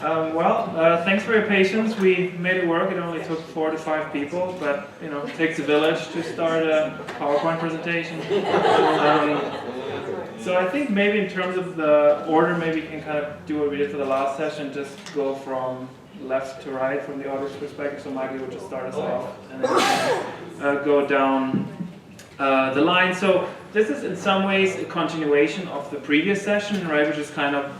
Thanks for your patience. We made it work. It only took 4 to 5 people, but it takes a village to start a PowerPoint presentation. So I think maybe in terms of the order, maybe you can kind of do what we did for the last session, just go from left to right from the audience perspective. So Michael would just start us off and then go down the line. So this is in some ways a continuation of the previous session, right? Which is kind of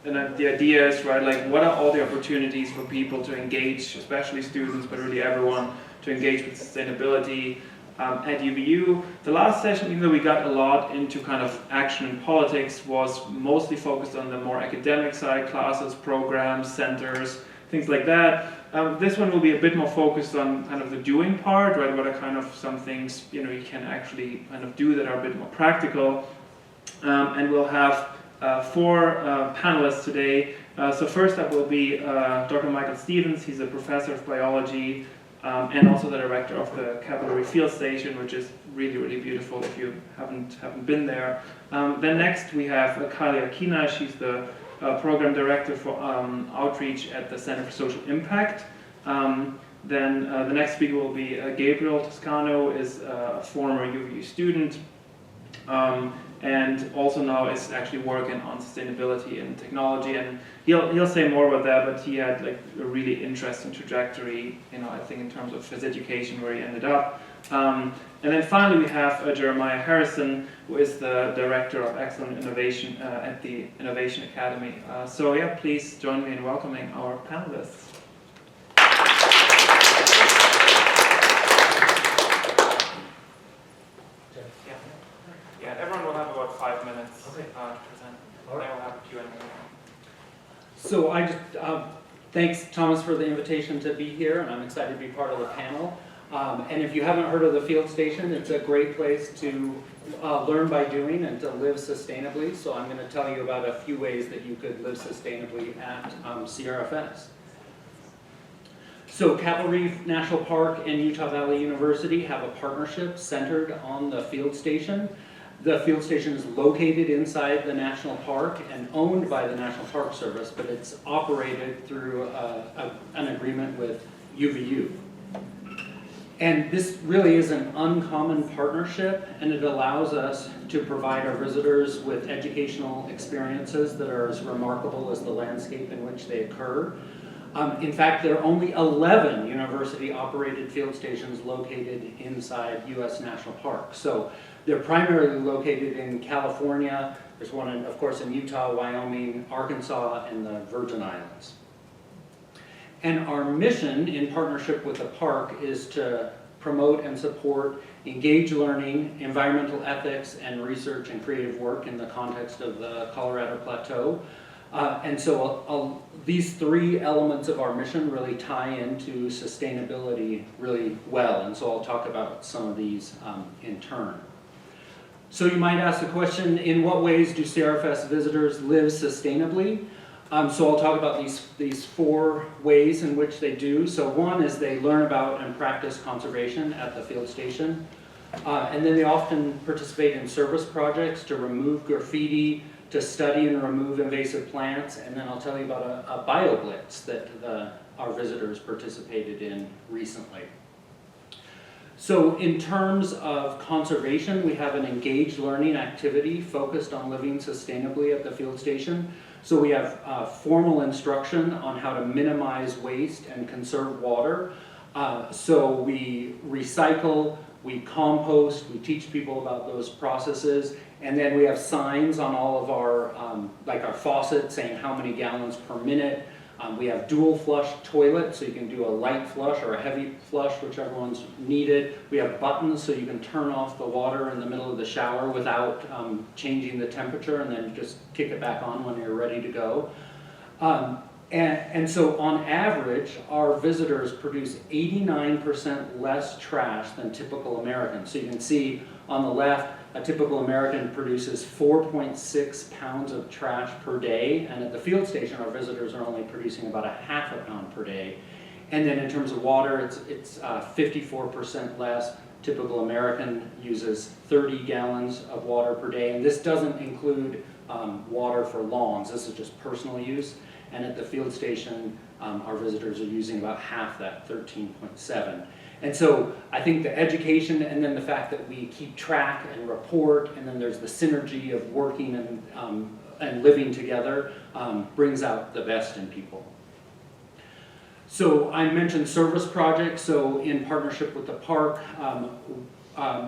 the idea is, right, like what are all the opportunities for people to engage, especially students, but really everyone, to engage with sustainability at UVU. The last session, even though we got a lot into kind of action and politics, was mostly focused on the more academic side, classes, programs, centers, things like that. This one will be a bit more focused on kind of the doing part, right? What are kind of some things you can actually kind of do that are a bit more practical. And we'll have 4 panelists today. So first up will be Dr. Michael Stevens. He's a professor of biology and also the director of the Reef Field Station, which is really, really beautiful if you haven't been there. Then next we have Kaile Akina. She's the program director for outreach at the Center for Social Impact. Then the next speaker will be Gabriel Toscano, is a former UVU student. And also now is actually working on sustainability and technology, and he'll say more about that. But he had like a really interesting trajectory, I think in terms of his education where he ended up. And then finally we have Jeremiah Harrison, who is the director of excellent innovation at the Innovation Academy. So yeah, please join me in welcoming our panelists. Yeah, everyone will have about 5 minutes to present. Then we'll have a Q&A. So thanks Thomas for the invitation to be here, and I'm excited to be part of the panel. And if you haven't heard of the Field Station, it's a great place to learn by doing and to live sustainably. So I'm going to tell you about a few ways that you could live sustainably at CRFS. So Capitol Reef National Park and Utah Valley University have a partnership centered on the Field Station. The Field Station is located inside the National Park and owned by the National Park Service, but it's operated through an agreement with UVU. And this really is an uncommon partnership, and it allows us to provide our visitors with educational experiences that are as remarkable as the landscape in which they occur. In fact, there are only 11 university-operated field stations located inside U.S. national parks. So they're primarily located in California. There's one, of course, in Utah, Wyoming, Arkansas, and the Virgin Islands. And our mission in partnership with the park is to promote and support engaged learning, environmental ethics, and research and creative work in the context of the Colorado Plateau. And so these 3 elements of our mission really tie into sustainability really well. And so I'll talk about some of these in turn. So you might ask the question, in what ways do CRFS visitors live sustainably? So I'll talk about these 4 ways in which they do. So one is they learn about and practice conservation at the field station. And then they often participate in service projects to remove graffiti, to study and remove invasive plants. And then I'll tell you about a BioBlitz that our visitors participated in recently. So in terms of conservation, we have an engaged learning activity focused on living sustainably at the field station. So we have formal instruction on how to minimize waste and conserve water. So we recycle, we compost, we teach people about those processes, and then we have signs on all of our, like our faucets saying how many gallons per minute. We have dual flush toilets, so you can do a light flush or a heavy flush, whichever one's needed. We have buttons so you can turn off the water in the middle of the shower without changing the temperature, and then just kick it back on when you're ready to go. And so on average, our visitors produce 89% less trash than typical Americans. So you can see on the left, a typical American produces 4.6 pounds of trash per day, and at the field station, our visitors are only producing about a half a pound per day. And then in terms of water, it's 54% less. Typical American uses 30 gallons of water per day, and this doesn't include water for lawns. This is just personal use. and at the field station, our visitors are using about half that, 13.7. And so I think the education and then the fact that we keep track and report, and then there's the synergy of working and living together brings out the best in people. So I mentioned service projects. So in partnership with the park,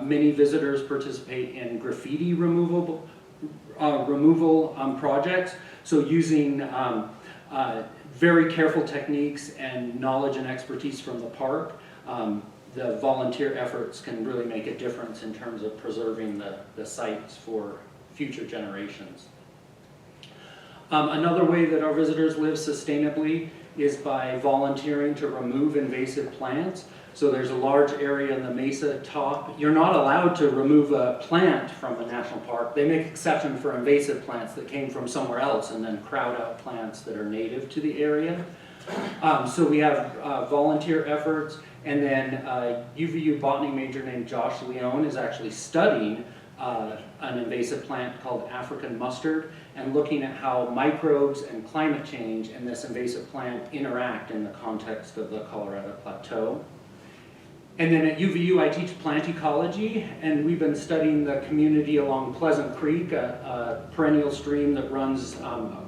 many visitors participate in graffiti removal projects. So using very careful techniques and knowledge and expertise from the park, the volunteer efforts can really make a difference in terms of preserving the sites for future generations. Another way that our visitors live sustainably is by volunteering to remove invasive plants. So there's a large area in the mesa top. You're not allowed to remove a plant from a national park. They make exception for invasive plants that came from somewhere else and then crowd out plants that are native to the area. So we have volunteer efforts, and then UVU botany major named Josh Leone is actually studying an invasive plant called African mustard and looking at how microbes and climate change and this invasive plant interact in the context of the Colorado Plateau. And then at UVU, I teach plant ecology, and we've been studying the community along Pleasant Creek, a perennial stream that runs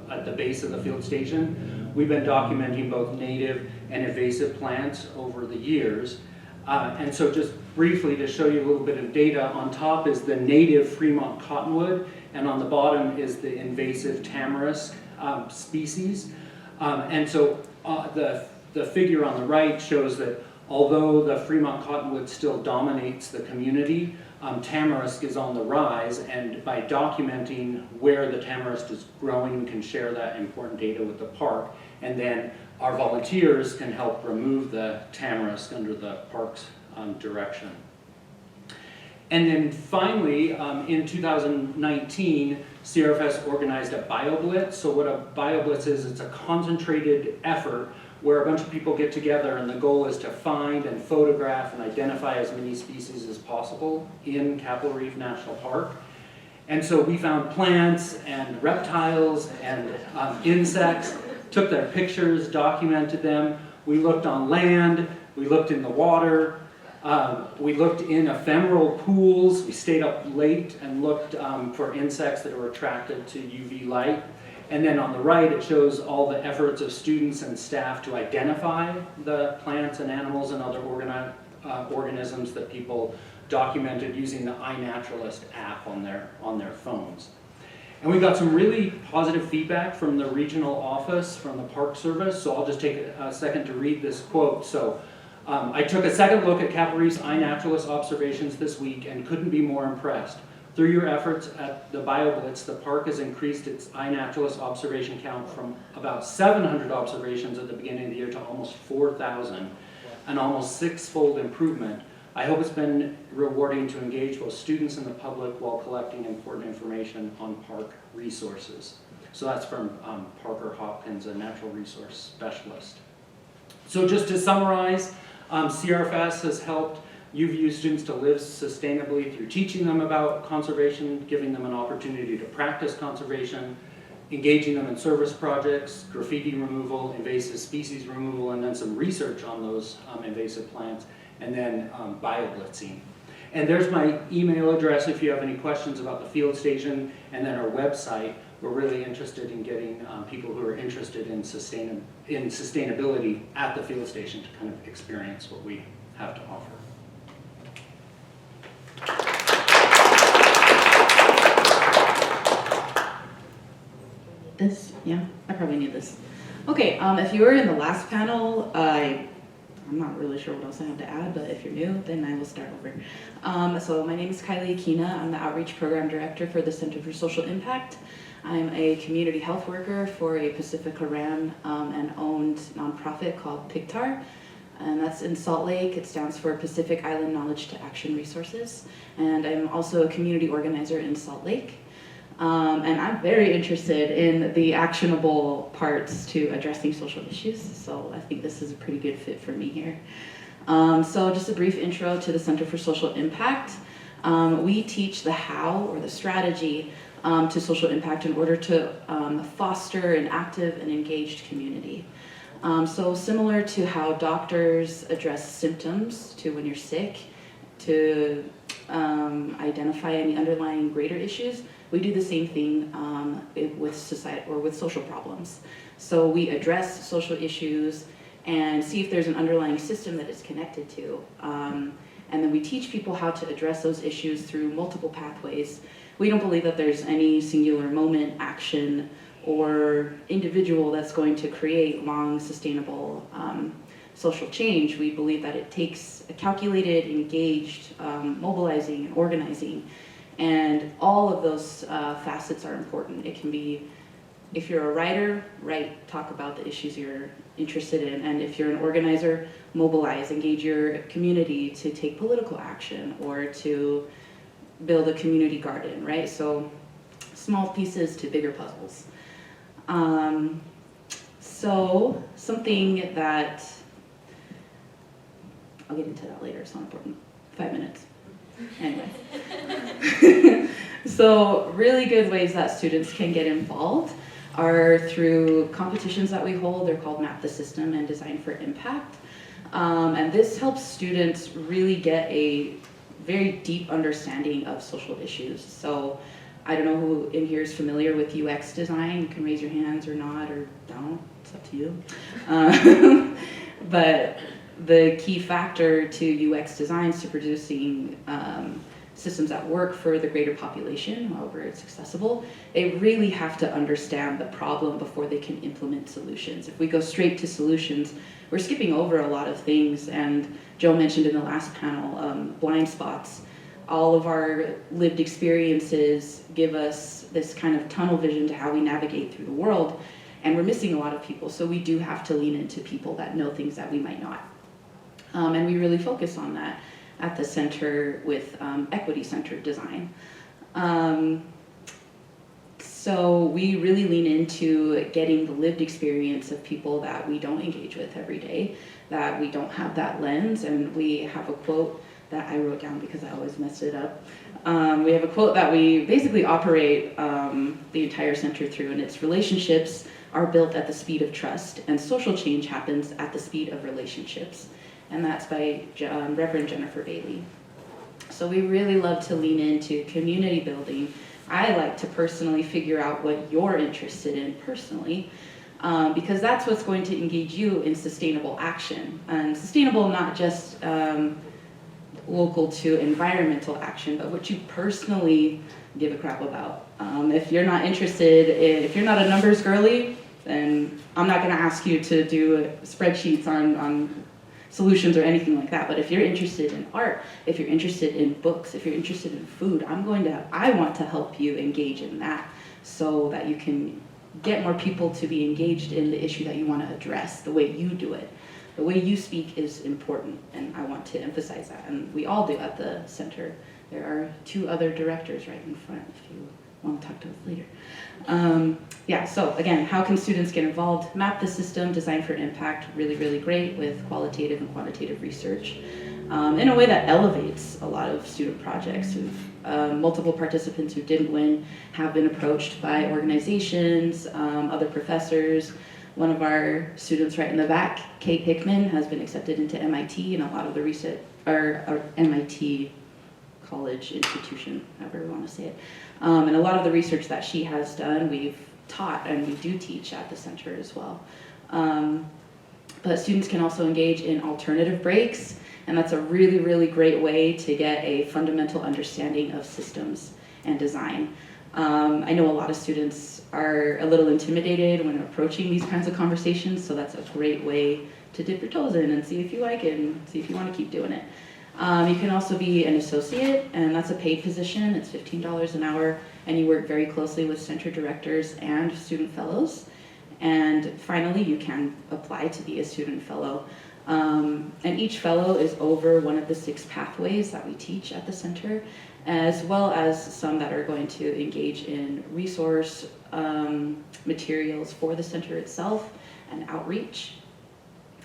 at the base of the field station. We've been documenting both native and invasive plants over the years. And so just briefly to show you a little bit of data, on top is the native Fremont cottonwood, and on the bottom is the invasive tamarisk species. And so the figure on the right shows that although the Fremont cottonwood still dominates the community, tamarisk is on the rise, and by documenting where the tamarisk is growing, we can share that important data with the park, and then our volunteers can help remove the tamarisk under the park's direction. And then finally, in 2019, CRFS organized a BioBlitz. So what a BioBlitz is, it's a concentrated effort where a bunch of people get together, and the goal is to find and photograph and identify as many species as possible in Capitol Reef National Park. And so we found plants and reptiles and insects, took their pictures, documented them. We looked on land, we looked in the water, we looked in ephemeral pools. We stayed up late and looked for insects that were attracted to UV light. And then on the right, it shows all the efforts of students and staff to identify the plants and animals and other organisms that people documented using the iNaturalist app on their phones. And we got some really positive feedback from the regional office, from the Park Service, so I'll just take a second to read this quote. So, I took a second look at Capitol Reef's iNaturalist observations this week and couldn't be more impressed. Through your efforts at the BioBlitz, the park has increased its iNaturalist observation count from about 700 observations at the beginning of the year to almost 4,000, an almost six-fold improvement. I hope it's been rewarding to engage both students and the public while collecting important information on park resources. So that's from Parker Hopkins, a natural resource specialist. So just to summarize, CRFS has helped UVU students to live sustainably through teaching them about conservation, giving them an opportunity to practice conservation, engaging them in service projects, graffiti removal, invasive species removal, and then some research on those invasive plants, and then BioBlitzing. And there's my email address if you have any questions about the field station, and then our website. We're really interested in getting people who are interested in sustainability at the field station to kind of experience what we have to offer. This? Yeah, I probably need this. Okay, if you were in the last panel, I'm not really sure what else I have to add, but if you're new, then I will start over. So my name is Kaile Akina. I'm the Outreach Program Director for the Center for Social Impact. I'm a community health worker for a Pacifica ran and owned nonprofit called PICTAR, and that's in Salt Lake. It stands for Pacific Island Knowledge to Action Resources, and I'm also a community organizer in Salt Lake. And I'm very interested in the actionable parts to addressing social issues, so I think this is a pretty good fit for me here. So just a brief intro to the Center for Social Impact. We teach the how or the strategy to social impact in order to foster an active and engaged community. So similar to how doctors address symptoms to when you're sick, to identify any underlying greater issues, we do the same thing with society or with social problems. So we address social issues and see if there's an underlying system that it's connected to. And then we teach people how to address those issues through multiple pathways. We don't believe that there's any singular moment, action, or individual that's going to create long, sustainable social change. We believe that it takes a calculated, engaged, mobilizing, and organizing. And all of those facets are important. It can be, if you're a writer, write, talk about the issues you're interested in. And if you're an organizer, mobilize, engage your community to take political action or to build a community garden, right? So small pieces to bigger puzzles. So something that, I'll get into that later, it's not important, 5 minutes. Anyway. So really good ways that students can get involved are through competitions that we hold. They're called Map the System and Design for Impact. And this helps students really get a very deep understanding of social issues. So I don't know who in here is familiar with UX design. You can raise your hands or not or don't, it's up to you. But the key factor to UX design is to producing systems that work for the greater population, however it's accessible. They really have to understand the problem before they can implement solutions. If we go straight to solutions, we're skipping over a lot of things. And Joe mentioned in the last panel, blind spots. All of our lived experiences give us this kind of tunnel vision to how we navigate through the world. And we're missing a lot of people. So we do have to lean into people that know things that we might not. And we really focus on that at the center with equity-centered design. So we really lean into getting the lived experience of people that we don't engage with every day, that we don't have that lens. And we have a quote that I wrote down because I always mess it up. We have a quote that we basically operate the entire center through, and it's relationships are built at the speed of trust, and social change happens at the speed of relationships. And that's by Reverend Jennifer Bailey. So we really love to lean into community building. I like to personally figure out what you're interested in personally, because that's what's going to engage you in sustainable action. And sustainable, not just local to environmental action, but what you personally give a crap about. If you're not interested, if you're not a numbers girly, then I'm not gonna ask you to do spreadsheets on solutions or anything like that. But if you're interested in art, if you're interested in books, if you're interested in food, I want to help you engage in that so that you can get more people to be engaged in the issue that you want to address, the way you do it. The way you speak is important, and I want to emphasize that. And we all do at the center. There are 2 other directors right in front if you want to talk to us later. So again, how can students get involved? Map the System, Design for Impact, really, really great with qualitative and quantitative research in a way that elevates a lot of student projects. Multiple participants who didn't win have been approached by organizations, other professors. One of our students right in the back, Kate Hickman, has been accepted into MIT, and a lot of the research, or MIT college institution, however we want to say it. And a lot of the research that she has done, we've taught, and we do teach at the center as well. But students can also engage in alternative breaks, and that's a really, really great way to get a fundamental understanding of systems and design. I know a lot of students are a little intimidated when approaching these kinds of conversations, so that's a great way to dip your toes in and see if you like it and see if you want to keep doing it. You can also be an associate, and that's a paid position. It's $15 an hour, and you work very closely with center directors and student fellows. And finally, you can apply to be a student fellow. And each fellow is over one of the 6 pathways that we teach at the center, as well as some that are going to engage in resource materials for the center itself and outreach.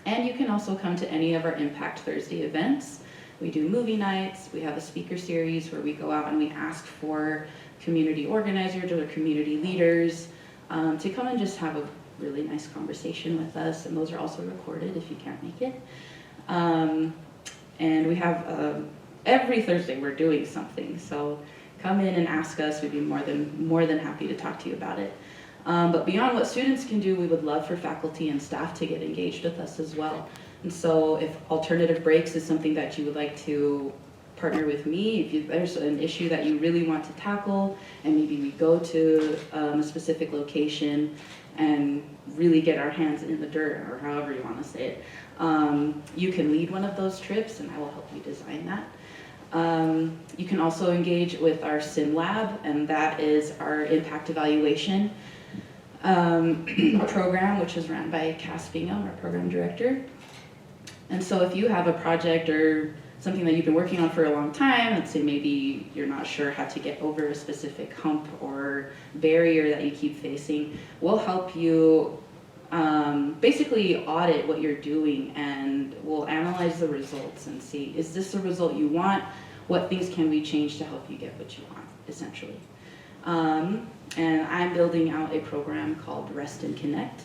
And you can also come to any of our Impact Thursday events. We do movie nights, we have a speaker series where we go out and we ask for community organizers or community leaders to come and just have a really nice conversation with us. And those are also recorded if you can't make it. And we have every Thursday we're doing something. So come in and ask us. We'd be more than happy to talk to you about it. But beyond what students can do, we would love for faculty and staff to get engaged with us as well. And so if alternative breaks is something that you would like to partner with me, if there's an issue that you really want to tackle, and maybe we go to a specific location and really get our hands in the dirt, or however you want to say it, you can lead one of those trips and I will help you design that. You can also engage with our Sim Lab, and that is our impact evaluation program, which is run by Cass Bingham, our program director. And so if you have a project or something that you've been working on for a long time, let's say maybe you're not sure how to get over a specific hump or barrier that you keep facing, we'll help you basically audit what you're doing, and we'll analyze the results and see, is this the result you want? What things can we change to help you get what you want, essentially. And I'm building out a program called Rest and Connect,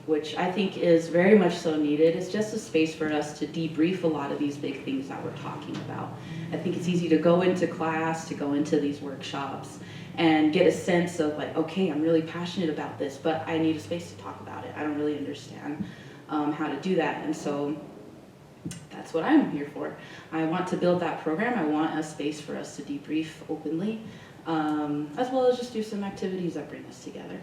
which I think is very much so needed. It's just a space for us to debrief a lot of these big things that we're talking about. I think it's easy to go into class, to go into these workshops, and get a sense of like, okay, I'm really passionate about this, but I need a space to talk about it. I don't really understand how to do that. And so that's what I'm here for. I want to build that program. I want a space for us to debrief openly, as well as just do some activities that bring us together.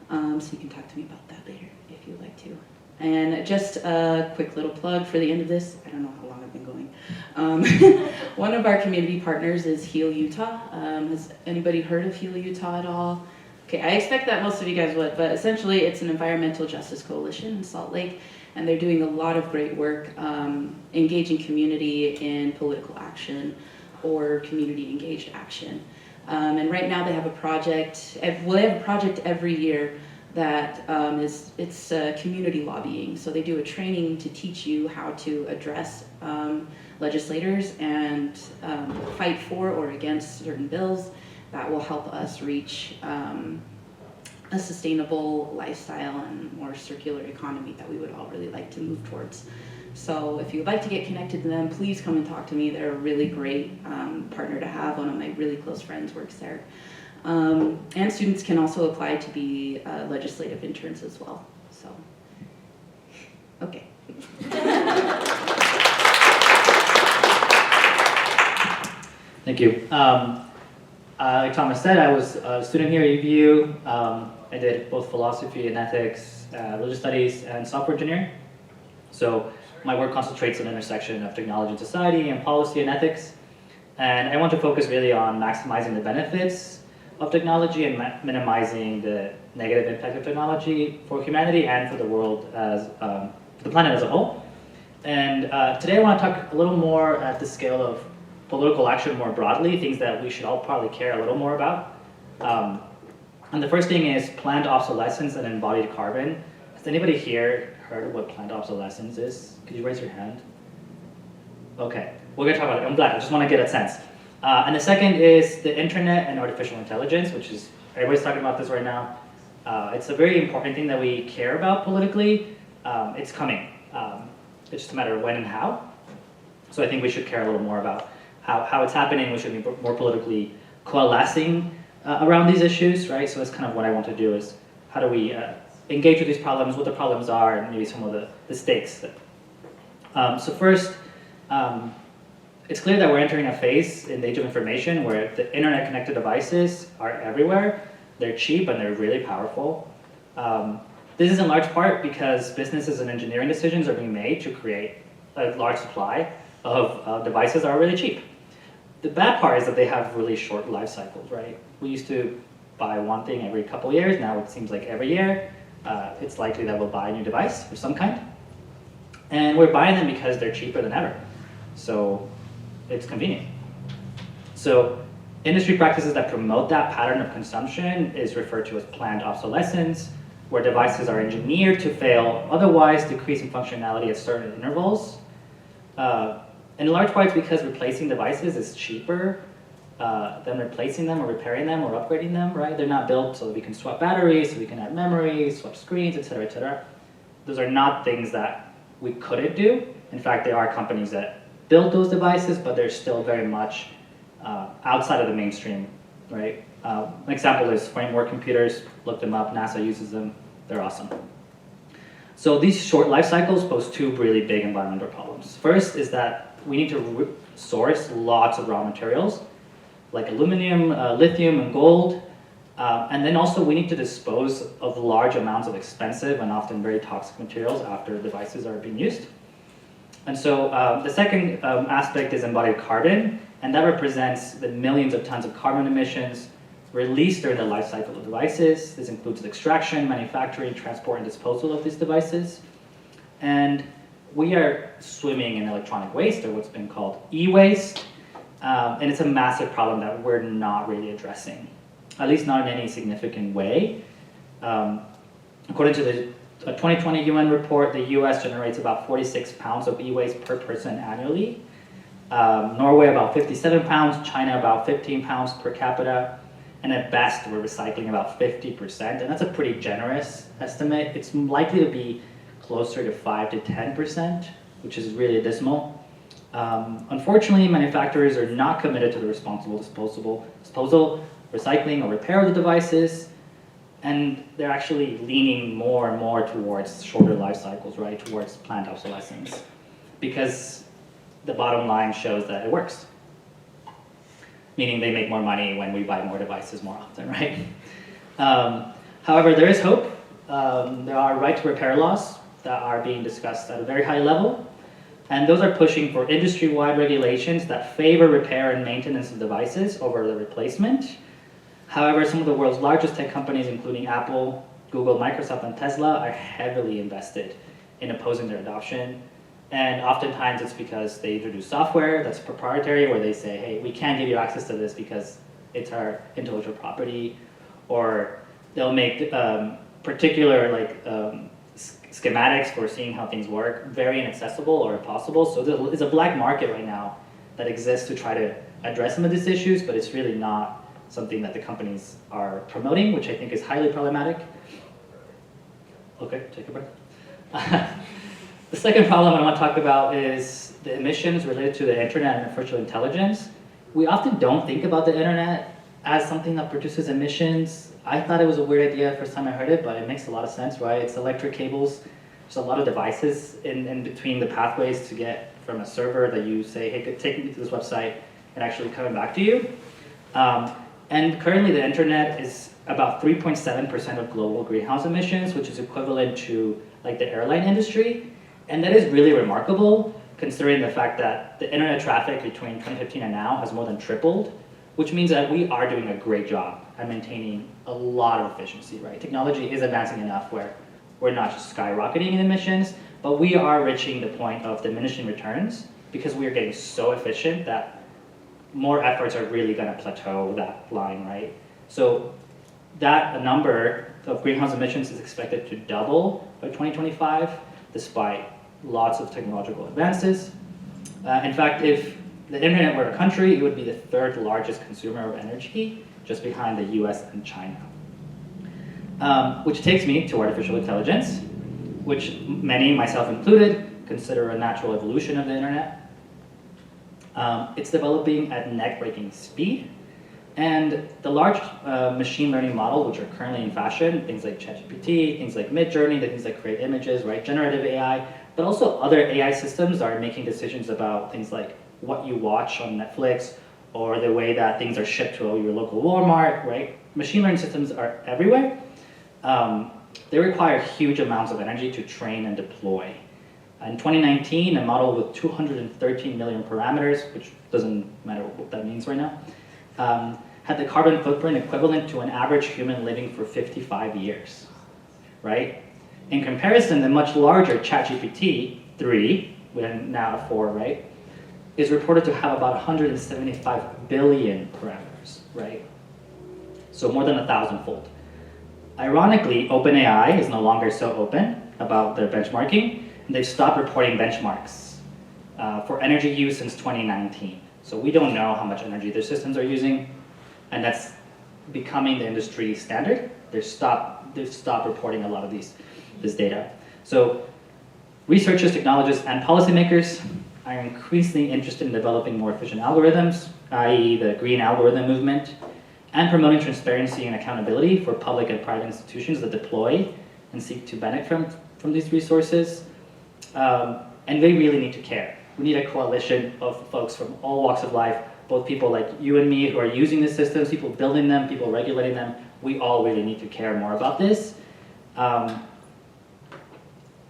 So you can talk to me about that later if you'd like to. And just a quick little plug for the end of this. I don't know how long I've been going. One of our community partners is Heal Utah. Has anybody heard of Heal Utah at all? Okay, I expect that most of you guys would, but essentially it's an environmental justice coalition in Salt Lake, and they're doing a lot of great work engaging community in political action or community engaged action. And right now they have a project, well, they have a project every year that it's community lobbying. So they do a training to teach you how to address legislators and fight for or against certain bills that will help us reach a sustainable lifestyle and more circular economy that we would all really like to move towards. So if you'd like to get connected to them, please come and talk to me. They're a really great partner to have. One of my really close friends works there. And students can also apply to be legislative interns as well. So, okay. Thank you. Like Thomas said, I was a student here at UVU. I did both philosophy and ethics, religious studies, and software engineering. So my work concentrates on the intersection of technology and society and policy and ethics. And I want to focus really on maximizing the benefits of technology and minimizing the negative impact of technology for humanity and for the world as, the planet as a whole. And today I want to talk a little more at the scale of political action more broadly, things that we should all probably care a little more about. And the first thing is planned obsolescence and embodied carbon. Has anybody here heard of what planned obsolescence is? Could you raise your hand? Okay, we're gonna talk about it. I'm glad, I just want to get a sense. And the second is the internet and artificial intelligence, which is, everybody's talking about this right now. It's a very important thing that we care about politically. It's coming. It's just a matter of when and how. So I think we should care a little more about how it's happening. We should be more politically coalescing around these issues, right? So that's kind of what I want to do, is how do we engage with these problems, what the problems are, and maybe some of the stakes. So first, it's clear that we're entering a phase in the age of information where the internet-connected devices are everywhere. They're cheap and they're really powerful. This is in large part because businesses and engineering decisions are being made to create a large supply of devices that are really cheap. The bad part is that they have really short life cycles, right? We used to buy one thing every couple of years. Now it seems like every year it's likely that we'll buy a new device of some kind. And we're buying them because they're cheaper than ever. So it's convenient. So industry practices that promote that pattern of consumption is referred to as planned obsolescence, where devices are engineered to fail, otherwise decreasing functionality at certain intervals. In large part, it's because replacing devices is cheaper them replacing them or repairing them or upgrading them, right? They're not built so that we can swap batteries, so we can add memory, swap screens, et cetera, et cetera. Those are not things that we couldn't do. In fact, there are companies that build those devices, but they're still very much outside of the mainstream, right? An example is framework computers. Look them up. NASA uses them. They're awesome. So these short life cycles pose two really big environmental problems. First is that we need to source lots of raw materials, like aluminum, lithium, and gold. And then also we need to dispose of large amounts of expensive and often very toxic materials after devices are being used. And so the second aspect is embodied carbon, and that represents the millions of tons of carbon emissions released during the life cycle of devices. This includes the extraction, manufacturing, transport, and disposal of these devices. And we are swimming in electronic waste, or what's been called e-waste, and it's a massive problem that we're not really addressing, at least not in any significant way. According to the 2020 UN report, the US generates about 46 pounds of e-waste per person annually. Norway about 57 pounds, China about 15 pounds per capita, and at best we're recycling about 50%, and that's a pretty generous estimate. It's likely to be closer to 5 to 10%, which is really dismal. Unfortunately, manufacturers are not committed to the responsible disposal, recycling, or repair of the devices, and they're actually leaning more and more towards shorter life cycles, right, towards planned obsolescence, because the bottom line shows that it works, meaning they make more money when we buy more devices more often, right? However, there is hope. There are right to repair laws that are being discussed at a very high level, and those are pushing for industry-wide regulations that favor repair and maintenance of devices over the replacement. However, some of the world's largest tech companies, including Apple, Google, Microsoft, and Tesla, are heavily invested in opposing their adoption. And oftentimes it's because they introduce software that's proprietary, where they say, hey, we can't give you access to this because it's our intellectual property, or they'll make particular schematics for seeing how things work very inaccessible or impossible. So there's a black market right now that exists to try to address some of these issues, but it's really not something that the companies are promoting, which I think is highly problematic. Okay, take a breath. The second problem I want to talk about is the emissions related to the internet and artificial intelligence. We often don't think about the internet as something that produces emissions. I thought it was a weird idea the first time I heard it, but it makes a lot of sense, right? It's electric cables. There's a lot of devices in between the pathways to get from a server that you say, hey, take me to this website, and actually coming back to you. And currently the internet is about 3.7% of global greenhouse emissions, which is equivalent to like the airline industry. And that is really remarkable, considering the fact that the internet traffic between 2015 and now has more than tripled, which means that we are doing a great job at maintaining a lot of efficiency, right? Technology is advancing enough where we're not just skyrocketing in emissions, but we are reaching the point of diminishing returns because we are getting so efficient that more efforts are really going to plateau that line, right? So that number of greenhouse emissions is expected to double by 2025, despite lots of technological advances. In fact, if the internet were a country, it would be the third largest consumer of energy, just behind the US and China. Which takes me to artificial intelligence, which many, myself included, consider a natural evolution of the internet. It's developing at neck-breaking speed, and the large machine learning models, which are currently in fashion, things like ChatGPT, things like Midjourney, the things that create images, right, generative AI, but also other AI systems are making decisions about things like what you watch on Netflix, or the way that things are shipped to your local Walmart, right? Machine learning systems are everywhere. They require huge amounts of energy to train and deploy. In 2019, a model with 213 million parameters, which doesn't matter what that means right now, had the carbon footprint equivalent to an average human living for 55 years, right? In comparison, the much larger ChatGPT 3, we're now at 4, right, is reported to have about 175 billion parameters, right? So more than 1,000-fold. Ironically, OpenAI is no longer so open about their benchmarking, and they've stopped reporting benchmarks for energy use since 2019. So we don't know how much energy their systems are using, and that's becoming the industry standard. They've stopped reporting a lot of this data. So researchers, technologists, and policymakers are increasingly interested in developing more efficient algorithms, i.e. the green algorithm movement, and promoting transparency and accountability for public and private institutions that deploy and seek to benefit from these resources. And they really need to care. We need a coalition of folks from all walks of life, both people like you and me who are using the systems, people building them, people regulating them. We all really need to care more about this. And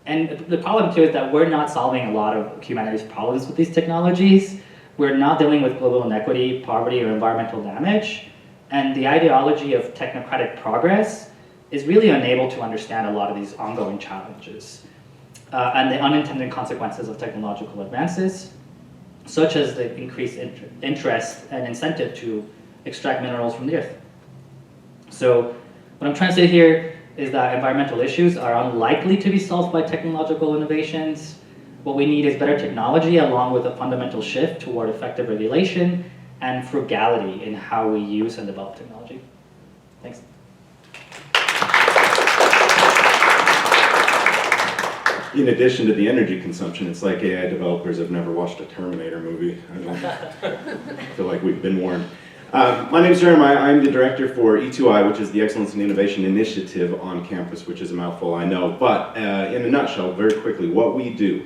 the problem too is that we're not solving a lot of humanities problems with these technologies. We're not dealing with global inequity, poverty, or environmental damage. And the ideology of technocratic progress is really unable to understand a lot of these ongoing challenges and the unintended consequences of technological advances, such as the increased interest and incentive to extract minerals from the earth. So what I'm trying to say here is that environmental issues are unlikely to be solved by technological innovations. What we need is better technology along with a fundamental shift toward effective regulation and frugality in how we use and develop technology. Thanks. In addition to the energy consumption, it's like AI developers have never watched a Terminator movie. I feel like we've been warned. My name is Jeremiah. I'm the director for E2I, which is the Excellence in Innovation Initiative on campus, which is a mouthful, I know. But in a nutshell, very quickly, what we do.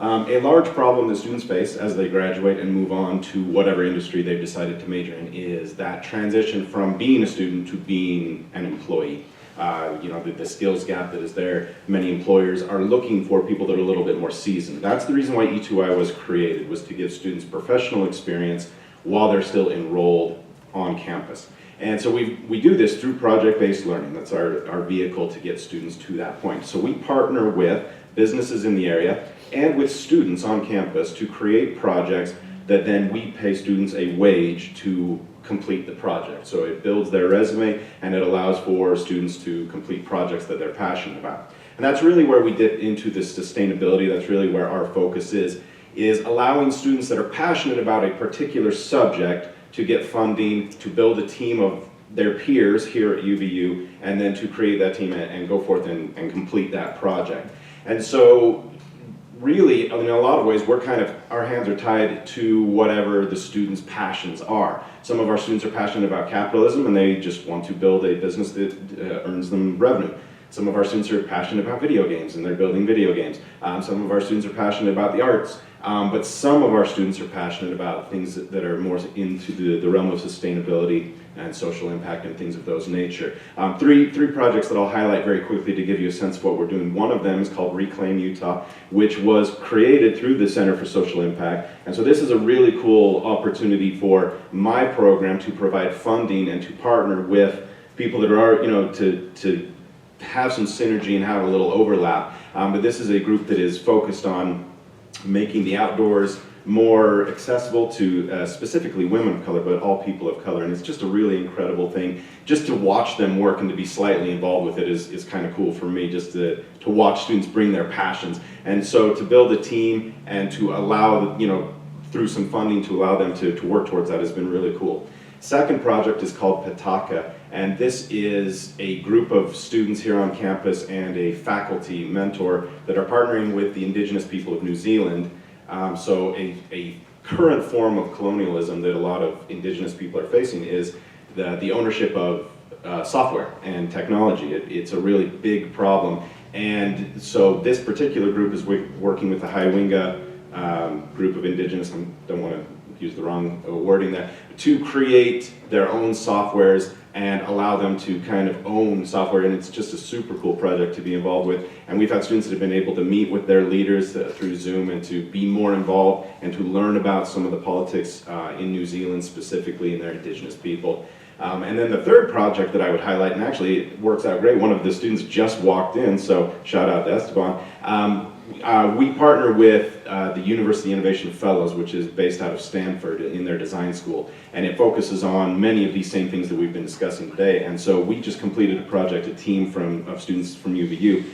A large problem that students face as they graduate and move on to whatever industry they've decided to major in is that transition from being a student to being an employee. The skills gap that is there, many employers are looking for people that are a little bit more seasoned. That's the reason why E2I was created, was to give students professional experience while they're still enrolled on campus. And so we do this through project-based learning. That's our vehicle to get students to that point. So we partner with businesses in the area and with students on campus to create projects that then we pay students a wage to complete the project. So it builds their resume and it allows for students to complete projects that they're passionate about. And that's really where we dip into this sustainability. That's really where our focus is allowing students that are passionate about a particular subject to get funding, to build a team of their peers here at UVU, and then to create that team and go forth and complete that project. And so really, in a lot of ways, our hands are tied to whatever the students' passions are. Some of our students are passionate about capitalism and they just want to build a business that earns them revenue. Some of our students are passionate about video games and they're building video games. Some of our students are passionate about the arts, but some of our students are passionate about things that are more into the realm of sustainability and social impact and things of those nature. Three projects that I'll highlight very quickly to give you a sense of what we're doing. One of them is called Reclaim Utah, which was created through the Center for Social Impact. And so this is a really cool opportunity for my program to provide funding and to partner with people that are, to have some synergy and have a little overlap. But this is a group that is focused on making the outdoors more accessible to specifically women of color, but all people of color. And it's just a really incredible thing. Just to watch them work and to be slightly involved with it is kind of cool for me, just to watch students bring their passions. And so to build a team and to allow, through some funding to allow them to work towards that has been really cool. Second project is called Pataka, and this is a group of students here on campus and a faculty mentor that are partnering with the Indigenous people of New Zealand. So a current form of colonialism that a lot of Indigenous people are facing is the ownership of software and technology. It's a really big problem. And so this particular group is working with the Hiawinga group of Indigenous, I don't want to use the wrong wording there, to create their own softwares and allow them to kind of own software, and it's just a super cool project to be involved with. And we've had students that have been able to meet with their leaders through Zoom and to be more involved and to learn about some of the politics in New Zealand specifically and their Indigenous people. And then the third project that I would highlight, and actually it works out great, one of the students just walked in, so shout out to Esteban. We partner with the University Innovation Fellows, which is based out of Stanford in their design school, and it focuses on many of these same things that we've been discussing today. And so we just completed a project, a team of students from UVU,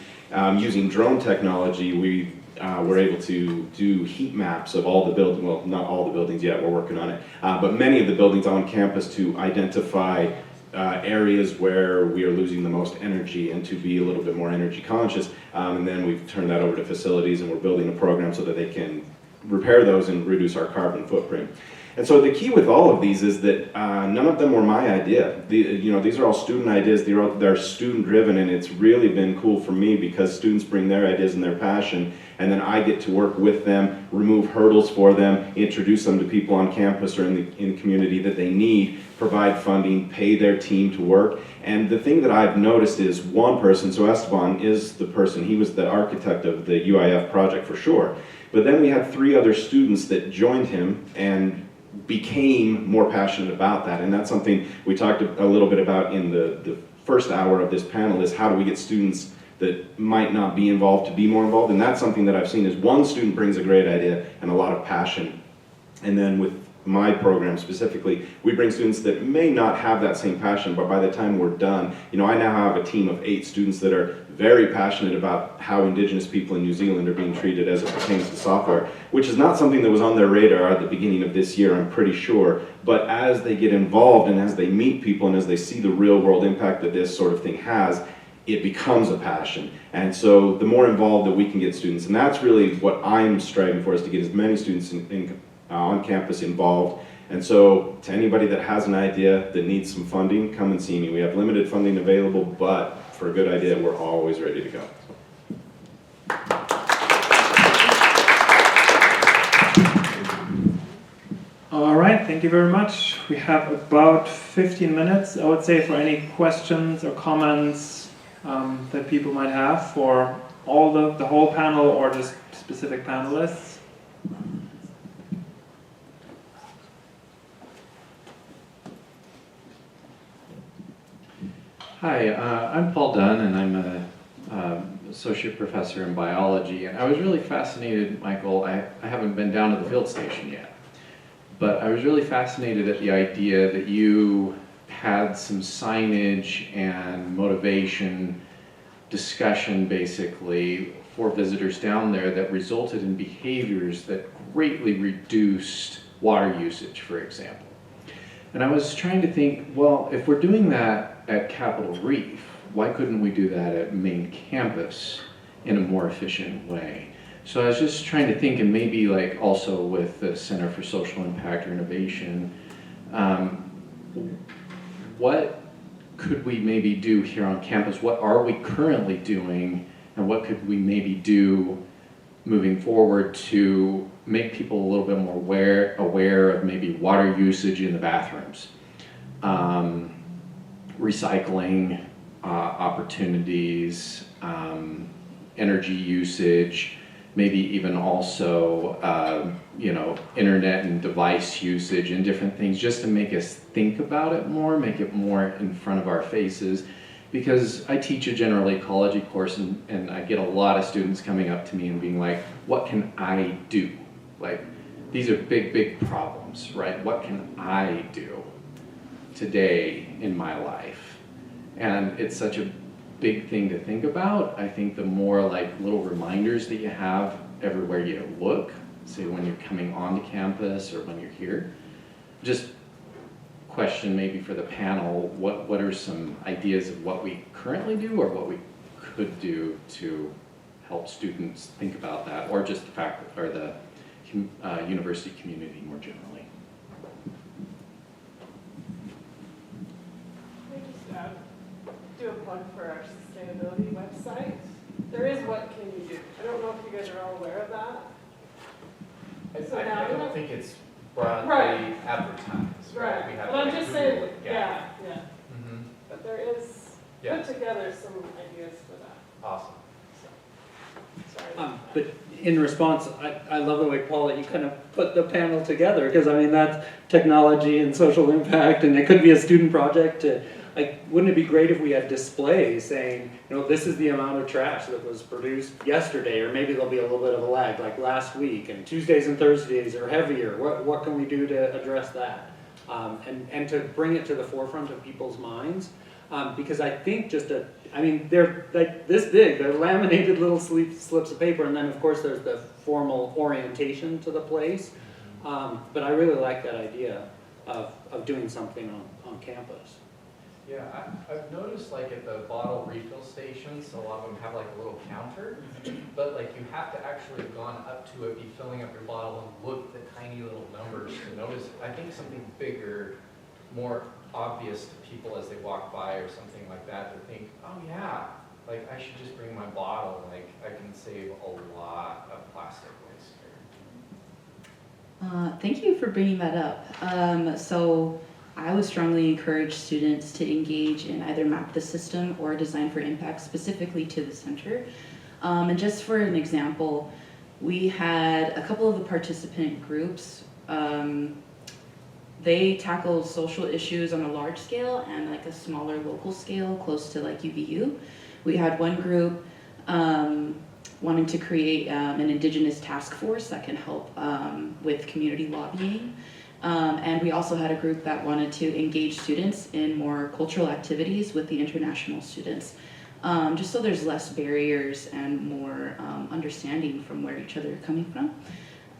using drone technology. We we're able to do heat maps of all the buildings, well, not all the buildings yet, we're working on it, but many of the buildings on campus to identify areas where we are losing the most energy and to be a little bit more energy conscious. And then we've turned that over to facilities, and we're building a program so that they can repair those and reduce our carbon footprint. And so the key with all of these is that none of them were my idea. These are all student ideas. They're student driven, and it's really been cool for me because students bring their ideas and their passion, and then I get to work with them, remove hurdles for them, introduce them to people on campus or in the community that they need, provide funding, pay their team to work. And the thing that I've noticed is one person, so Esteban is the person, he was the architect of the UIF project for sure, but then we had 3 other students that joined him and became more passionate about that. And that's something we talked a little bit about in the first hour of this panel, is how do we get students that might not be involved to be more involved. And that's something that I've seen is one student brings a great idea and a lot of passion. And then with my program specifically, we bring students that may not have that same passion, but by the time we're done, I now have a team of 8 students that are very passionate about how Indigenous people in New Zealand are being treated as it pertains to software, which is not something that was on their radar at the beginning of this year, I'm pretty sure. But as they get involved and as they meet people and as they see the real world impact that this sort of thing has, it becomes a passion. And so the more involved that we can get students, and that's really what I'm striving for, is to get as many students on campus involved. And so to anybody that has an idea that needs some funding, come and see me. We have limited funding available, but for a good idea, we're always ready to go. All right, thank you very much. We have about 15 minutes, I would say, for any questions or comments that people might have for all the whole panel or just specific panelists. Hi, I'm Paul Dunn, and I'm an associate professor in biology. And I was really fascinated, Michael, I haven't been down to the field station yet, but I was really fascinated at the idea that you had some signage and motivation discussion, basically, for visitors down there that resulted in behaviors that greatly reduced water usage, for example. And I was trying to think, well, if we're doing that at Capitol Reef, why couldn't we do that at main campus in a more efficient way? So I was just trying to think, and maybe like also with the Center for Social Impact or Innovation, what could we maybe do here on campus? What are we currently doing, and what could we maybe do moving forward to make people a little bit more aware of maybe water usage in the bathrooms, recycling opportunities, energy usage, maybe even also internet and device usage and different things, just to make us think about it more, make it more in front of our faces. Because I teach a general ecology course, and I get a lot of students coming up to me and being like, what can I do? Like, these are big, big problems, right? What can I do today in my life? And it's such a big thing to think about. I think the more like little reminders that you have everywhere you look, say when you're coming onto campus or when you're here, just question maybe for the panel, what are some ideas of what we currently do or what we could do to help students think about that, or just the fact, or the university community more generally? Let me just do a plug for our sustainability website. There is What Can You Do? I don't know if you guys are all aware of that. I don't think it's broadly Right. advertised. Right. We have But I'm to just Google saying, it. yeah. Mm-hmm. But there is, Yeah. put together some ideas for that. Awesome. Sorry. But in response, I love the way, Paul, that you kind of put the panel together, because I mean, that's technology and social impact, and it could be a student project to, like, wouldn't it be great if we had displays saying, this is the amount of trash that was produced yesterday, or maybe there'll be a little bit of a lag, like last week, and Tuesdays and Thursdays are heavier. What can we do to address that? And to bring it to the forefront of people's minds. Because I think they're like this big, they're laminated little slips of paper, and then of course there's the formal orientation to the place. But I really like that idea of doing something on campus. Yeah, I've noticed like at the bottle refill stations, a lot of them have like a little counter, but like you have to actually have gone up to it, be filling up your bottle and look at the tiny little numbers to notice. I think something bigger, more obvious to people as they walk by or something like that to think, oh yeah, like I should just bring my bottle, like I can save a lot of plastic waste here. Thank you for bringing that up. So I would strongly encourage students to engage in either map the system or design for impact specifically to the center. And just for an example, we had a couple of the participant groups. They tackled social issues on a large scale and like a smaller local scale close to like UVU. We had one group wanting to create an indigenous task force that can help with community lobbying. And we also had a group that wanted to engage students in more cultural activities with the international students, just so there's less barriers and more understanding from where each other are coming from.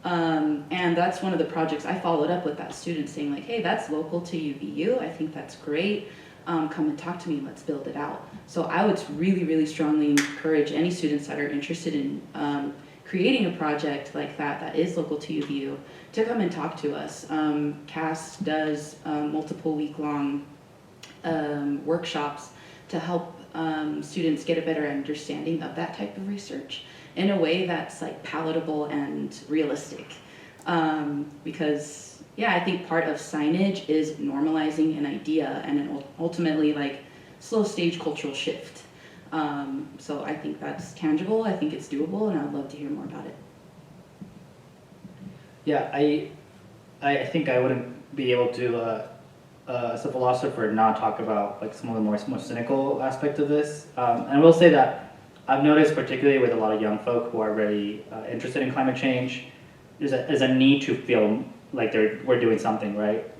And that's one of the projects I followed up with that student saying like, hey, that's local to UVU. I think that's great. Come and talk to me, let's build it out. So I would really, really strongly encourage any students that are interested in creating a project like that is local to UVU to come and talk to us. CAST does multiple week-long workshops to help students get a better understanding of that type of research in a way that's like palatable and realistic. Because yeah, I think part of signage is normalizing an idea and an ultimately like slow stage cultural shift. So I think that's tangible, I think it's doable, and I'd love to hear more about it. Yeah, I think I wouldn't be able to, as a philosopher, not talk about like some of the more cynical aspect of this. And I will say that I've noticed, particularly with a lot of young folk who are very interested in climate change, there's a need to feel like we're doing something, right?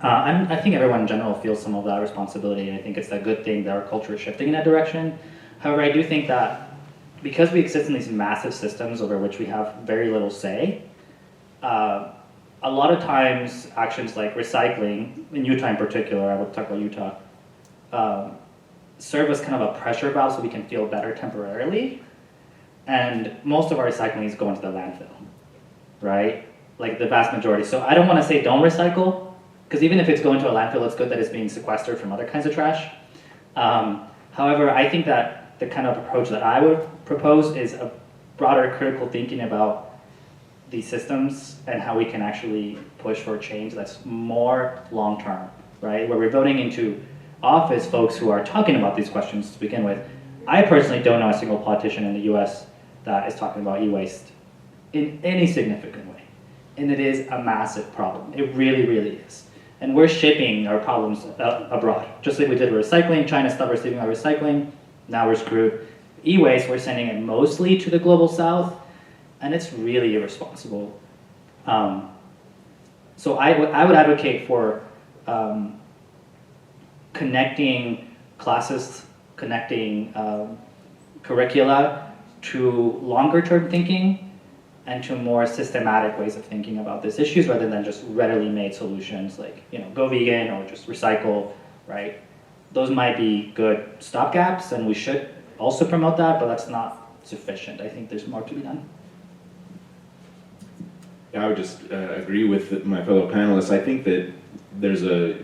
I think everyone in general feels some of that responsibility, and I think it's a good thing that our culture is shifting in that direction. However, I do think that because we exist in these massive systems over which we have very little say, a lot of times actions like recycling, in Utah in particular, I will talk about Utah, serve as kind of a pressure valve so we can feel better temporarily. And most of our recycling is going to the landfill, right? Like the vast majority. So I don't want to say don't recycle, because even if it's going to a landfill, it's good that it's being sequestered from other kinds of trash. However, I think that the kind of approach that I would propose is a broader critical thinking about these systems and how we can actually push for change that's more long-term, right? Where we're voting into office folks who are talking about these questions to begin with. I personally don't know a single politician in the US that is talking about e-waste in any significant way. And it is a massive problem. It really, really is. And we're shipping our problems abroad. Just like we did with recycling, China stopped receiving our recycling, now we're screwed. E-waste, we're sending it mostly to the global south, and it's really irresponsible. So I would advocate for connecting classes, connecting curricula to longer term thinking and to more systematic ways of thinking about these issues rather than just readily made solutions like, go vegan or just recycle, right? Those might be good stopgaps and we should also promote that, but that's not sufficient. I think there's more to be done. Yeah, I would just agree with my fellow panelists. I think that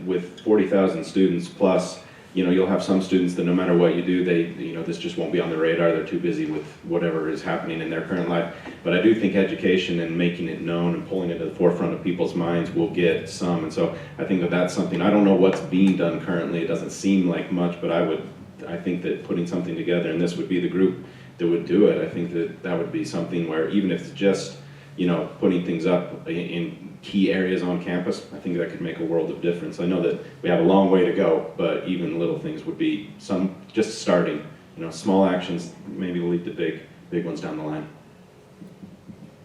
with 40,000 students plus, you'll have some students that no matter what you do, this just won't be on the radar. They're too busy with whatever is happening in their current life. But I do think education and making it known and pulling it to the forefront of people's minds will get some. And so I think that that's something, I don't know what's being done currently. It doesn't seem like much, but I think that putting something together, and this would be the group that would do it, I think that would be something where even if it's just, putting things up in key areas on campus, I think that could make a world of difference. I know that we have a long way to go, but even little things would be just starting. Small actions maybe will lead to big ones down the line.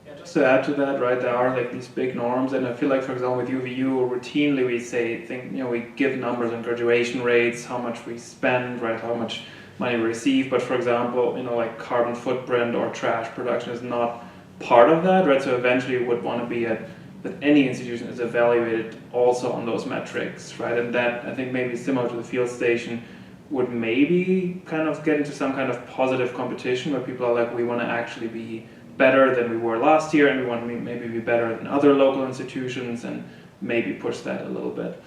Yeah, just to add to that, right, there are like these big norms, and I feel like, for example, with UVU, routinely we say, we give numbers on graduation rates, how much we spend, right, how much money we receive, but for example, like carbon footprint or trash production is not part of that, right, so eventually we would want to be that any institution is evaluated also on those metrics, right, and that, I think, maybe similar to the field station, would maybe kind of get into some kind of positive competition where people are like, we want to actually be better than we were last year, and we want to maybe be better than other local institutions, and maybe push that a little bit.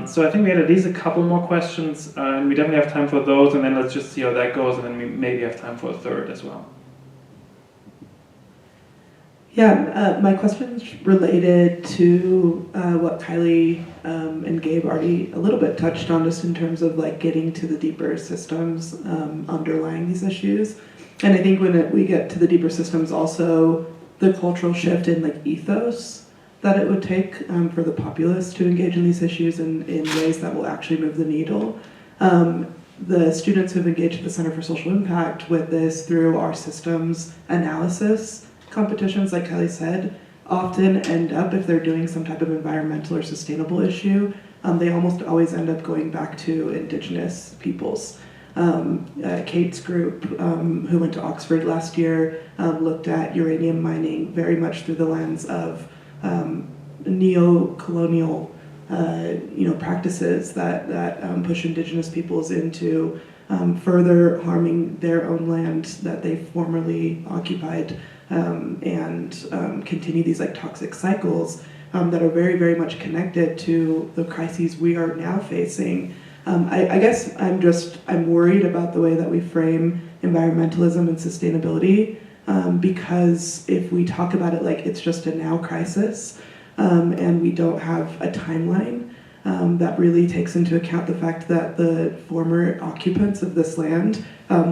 So I think we had at least a couple more questions, and we definitely have time for those, and then let's just see how that goes, and then we maybe have time for a third as well. Yeah, my question's related to what Kaile and Gabe already a little bit touched on, just in terms of like getting to the deeper systems underlying these issues. And I think when we get to the deeper systems, also the cultural shift in like ethos that it would take for the populace to engage in these issues in ways that will actually move the needle. The students who have engaged at the Center for Social Impact with this through our systems analysis competitions, like Kaile said, often end up, if they're doing some type of environmental or sustainable issue, they almost always end up going back to indigenous peoples. Kate's group, who went to Oxford last year, looked at uranium mining very much through the lens of neo-colonial practices that push indigenous peoples into further harming their own land that they formerly occupied, and continue these like toxic cycles that are very, very much connected to the crises we are now facing. I guess I'm worried about the way that we frame environmentalism and sustainability, because if we talk about it like it's just a now crisis, and we don't have a timeline that really takes into account the fact that the former occupants of this land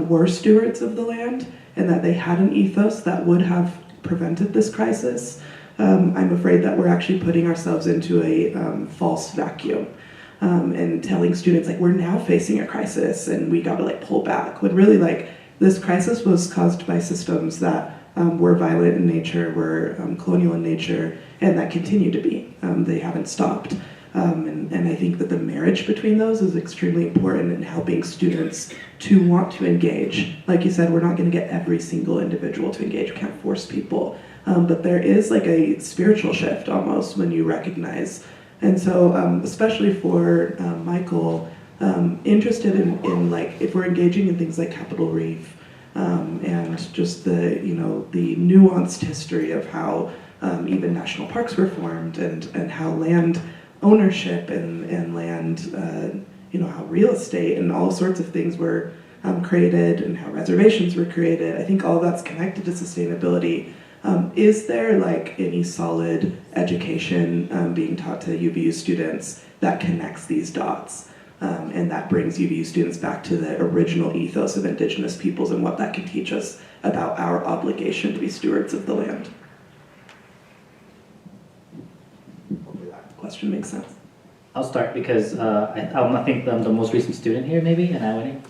were stewards of the land, and that they had an ethos that would have prevented this crisis, I'm afraid that we're actually putting ourselves into a false vacuum, and telling students like we're now facing a crisis and we got to like pull back, when really like this crisis was caused by systems that were violent in nature, were colonial in nature, and that continue to be. They haven't stopped. And I think that the marriage between those is extremely important in helping students to want to engage. Like you said, we're not going to get every single individual to engage. We can't force people. But there is like a spiritual shift almost when you recognize. And so, especially for Michael, interested in like if we're engaging in things like Capital Reef, and just the nuanced history of how even national parks were formed, and how land ownership and land, how real estate and all sorts of things were created, and how reservations were created. I think all that's connected to sustainability. Is there like any solid education being taught to UVU students that connects these dots, and that brings UVU students back to the original ethos of indigenous peoples and what that can teach us about our obligation to be stewards of the land? Hopefully that question makes sense. I'll start because I think I'm the most recent student here, maybe, and I winning.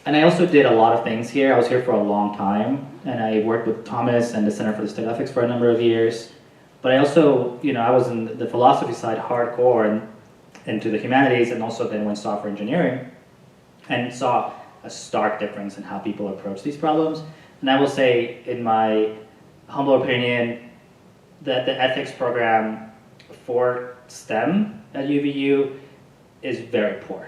And I also did a lot of things here. I was here for a long time, and I worked with Thomas and the Center for the Study of Ethics for a number of years. But I also, I was in the philosophy side hardcore and into the humanities, and also then went software engineering, and saw a stark difference in how people approach these problems. And I will say, in my humble opinion, that the ethics program for STEM at UVU is very poor.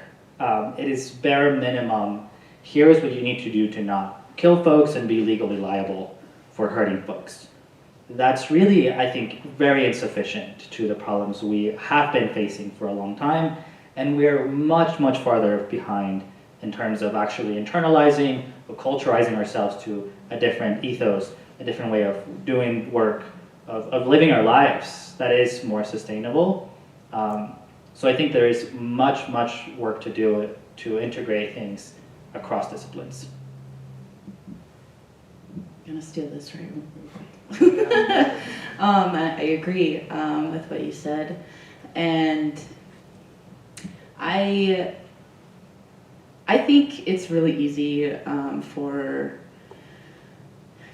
It is bare minimum. Here's what you need to do to not kill folks and be legally liable for hurting folks. That's really, I think, very insufficient to the problems we have been facing for a long time, and we're much, much farther behind in terms of actually internalizing or culturalizing ourselves to a different ethos, a different way of doing work, of living our lives that is more sustainable. So I think there is much, much work to do to integrate things across disciplines. I'm gonna steal this right real quick. I agree with what you said, and I think it's really easy for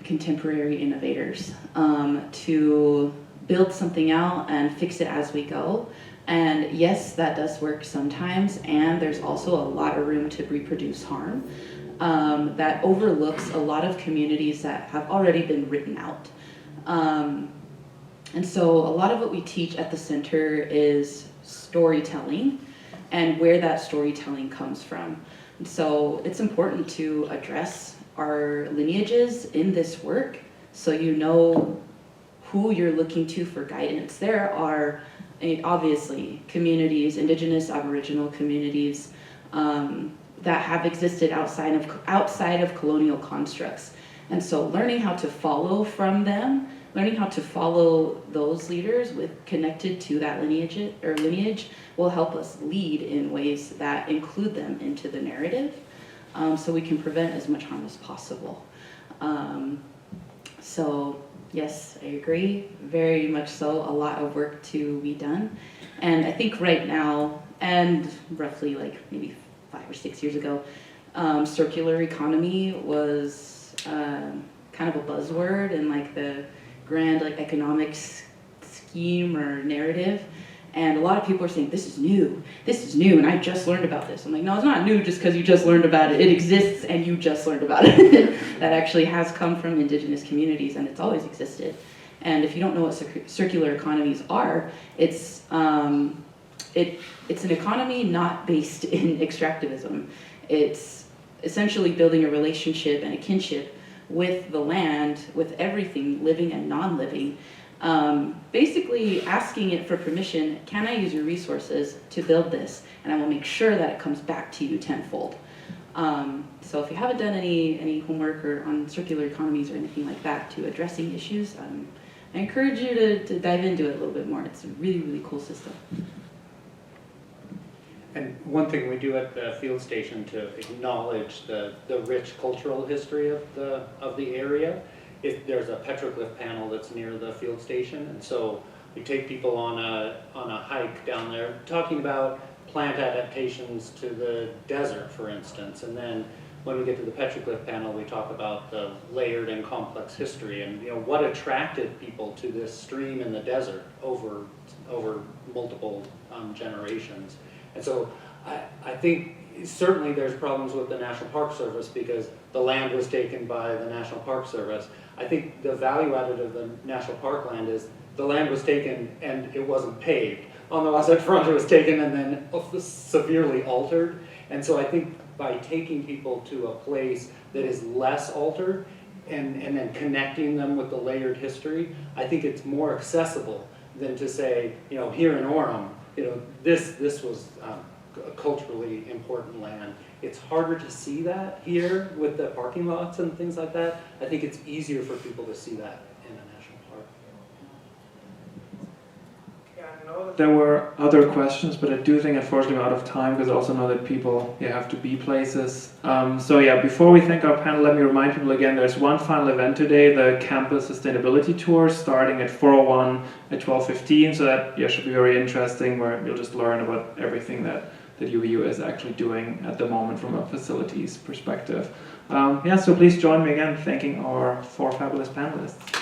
contemporary innovators to build something out and fix it as we go. And yes, that does work sometimes, and there's also a lot of room to reproduce harm that overlooks a lot of communities that have already been written out. And so a lot of what we teach at the center is storytelling and where that storytelling comes from. And so it's important to address our lineages in this work so you know who you're looking to for guidance. There are obviously communities, indigenous, aboriginal communities that have existed outside of colonial constructs. And so learning how to follow from them, learning how to follow those leaders connected to that lineage will help us lead in ways that include them into the narrative, so we can prevent as much harm as possible. So yes, I agree, very much so, a lot of work to be done. And I think right now, and roughly like maybe 5 or 6 years ago, circular economy was kind of a buzzword in like the grand like economics scheme or narrative. And a lot of people are saying, this is new, and I just learned about this. I'm like, no, it's not new just because you just learned about it. It exists and you just learned about it. That actually has come from indigenous communities and it's always existed. And if you don't know what circular economies are, it's an economy not based in extractivism. It's essentially building a relationship and a kinship with the land, with everything living and non-living. Basically asking it for permission, can I use your resources to build this? And I will make sure that it comes back to you tenfold. So if you haven't done any homework or on circular economies or anything like that to addressing issues, I encourage you to dive into it a little bit more. It's a really, really cool system. And one thing we do at the field station to acknowledge the rich cultural history of the area, there's a petroglyph panel that's near the field station, and so we take people on a hike down there talking about plant adaptations to the desert, for instance, and then when we get to the petroglyph panel, we talk about the layered and complex history and what attracted people to this stream in the desert over multiple generations. And so I think certainly there's problems with the National Park Service because the land was taken by the National Park Service. I think the value added of the National Park land is the land was taken and it wasn't paved. On the Wasatch Front it was taken and then severely altered. And so I think by taking people to a place that is less altered and then connecting them with the layered history, I think it's more accessible than to say, here in Orem, this was a culturally important land. It's harder to see that here with the parking lots and things like that. I think it's easier for people to see that in a national park. Yeah, I know that there were other questions, but I do think unfortunately we're out of time because I also know that people have to be places. So yeah, before we thank our panel, let me remind people again, there's one final event today, the Campus Sustainability Tour, starting at 4:01 at 12:15. So that should be very interesting, where you'll just learn about everything that UVU is actually doing at the moment from a facilities perspective. So please join me again thanking our 4 fabulous panelists.